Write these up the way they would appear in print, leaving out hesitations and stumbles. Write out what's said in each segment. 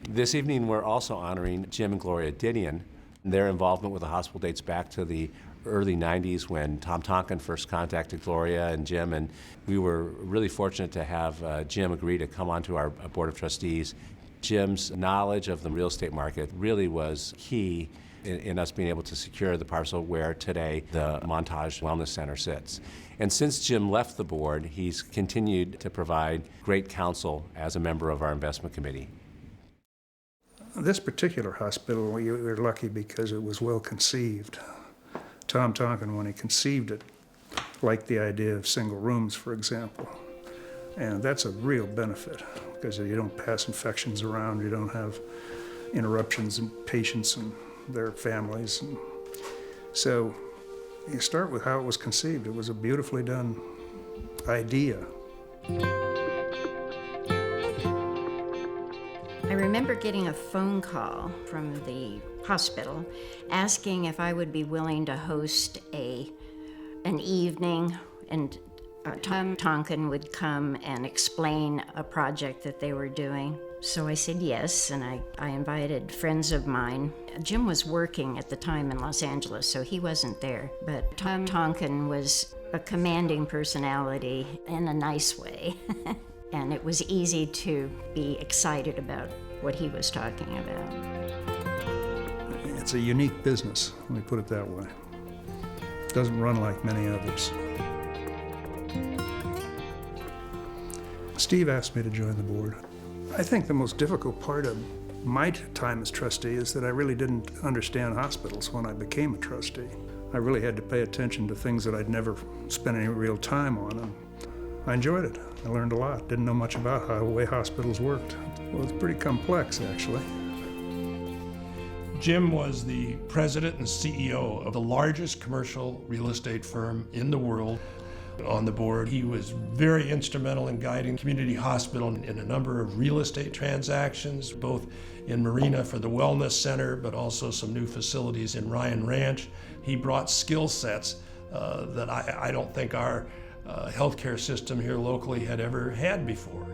This evening, we're also honoring Jim and Gloria Didion. Their involvement with the hospital dates back to the early 90s when Tom Tonkin first contacted Gloria and Jim, and we were really fortunate to have Jim agree to come onto our board of trustees. Jim's knowledge of the real estate market really was key in us being able to secure the parcel where today the Montage Wellness Center sits. And since Jim left the board, he's continued to provide great counsel as a member of our investment committee. This particular hospital, we were lucky because it was well conceived. Tom Tonkin, when he conceived it, liked the idea of single rooms, for example. And that's a real benefit because you don't pass infections around, you don't have interruptions in patients and their families. And so you start with how it was conceived. It was a beautifully done idea. I remember getting a phone call from the hospital asking if I would be willing to host an evening, and Tom Tonkin would come and explain a project that they were doing. So I said yes, and I invited friends of mine. Jim was working at the time in Los Angeles, so he wasn't there. But Tom Tonkin was a commanding personality in a nice way. And it was easy to be excited about what he was talking about. It's a unique business, let me put it that way. It doesn't run like many others. Steve asked me to join the board. I think the most difficult part of my time as trustee is that I really didn't understand hospitals when I became a trustee. I really had to pay attention to things that I'd never spent any real time on, and I enjoyed it. I learned a lot. Didn't know much about how the way hospitals worked. Well, it's pretty complex, actually. Jim was the president and CEO of the largest commercial real estate firm in the world. On the board, he was very instrumental in guiding Community Hospital in a number of real estate transactions, both in Marina for the Wellness Center, but also some new facilities in Ryan Ranch. He brought skill sets that I don't think our healthcare system here locally had ever had before.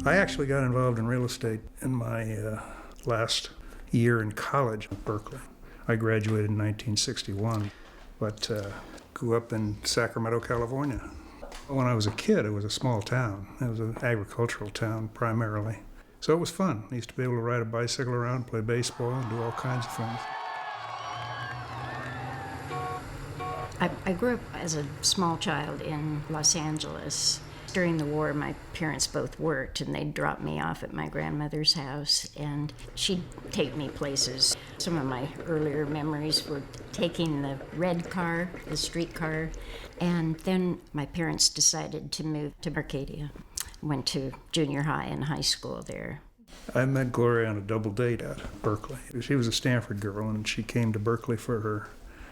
I actually got involved in real estate in my last year in college at Berkeley. I graduated in 1961, but grew up in Sacramento, California. When I was a kid, it was a small town. It was an agricultural town primarily. So it was fun. I used to be able to ride a bicycle around, play baseball, and do all kinds of things. I grew up as a small child in Los Angeles. During the war, my parents both worked, and they'd drop me off at my grandmother's house, and she'd take me places. Some of my earlier memories were taking the red car, the streetcar, and then my parents decided to move to Arcadia. Went to junior high and high school there. I met Gloria on a double date at Berkeley. She was a Stanford girl, and she came to Berkeley for her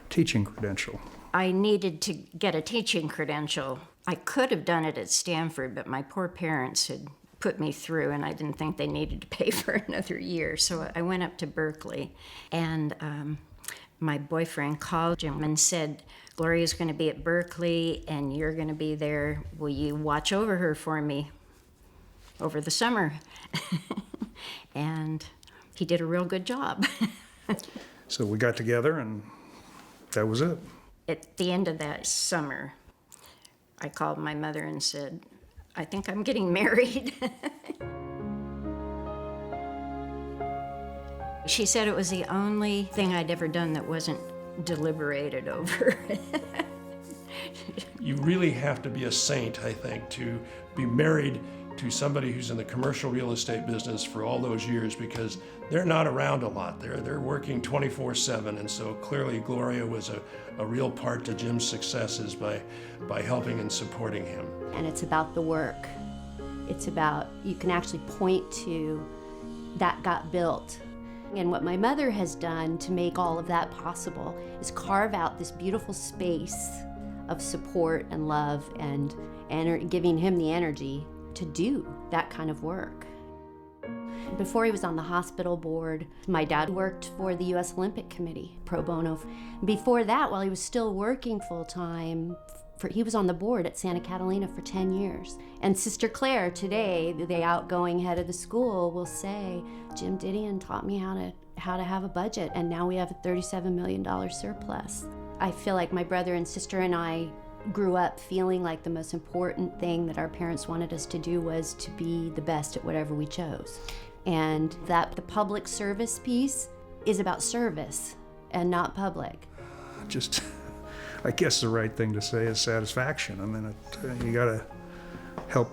teaching credential. I needed to get a teaching credential. I could have done it at Stanford, but my poor parents had put me through, and I didn't think they needed to pay for another year. So I went up to Berkeley, and my boyfriend called Jim and said, Gloria's going to be at Berkeley, and you're going to be there. Will you watch over her for me over the summer? And he did a real good job. So we got together, and that was it. At the end of that summer, I called my mother and said, I think I'm getting married. She said it was the only thing I'd ever done that wasn't deliberated over. You really have to be a saint, I think, to be married to somebody who's in the commercial real estate business for all those years, because they're not around a lot. They're working 24/7, and so clearly Gloria was a real part to Jim's successes by helping and supporting him. And it's about the work. It's about, you can actually point to that got built. And what my mother has done to make all of that possible is carve out this beautiful space of support and love and giving him the energy to do that kind of work. Before he was on the hospital board, my dad worked for the U.S. Olympic Committee, pro bono. Before that, while he was still working full-time He was on the board at Santa Catalina for 10 years. And Sister Claire today, the outgoing head of the school, will say, Jim Didion taught me how to have a budget, and now we have a $37 million surplus. I feel like my brother and sister and I grew up feeling like the most important thing that our parents wanted us to do was to be the best at whatever we chose. And that the public service piece is about service and not public. Just, I guess the right thing to say is satisfaction. I mean, you got to help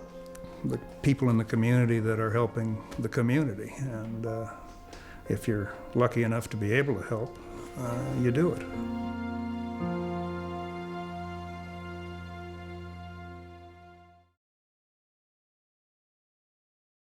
the people in the community that are helping the community. And if you're lucky enough to be able to help, you do it.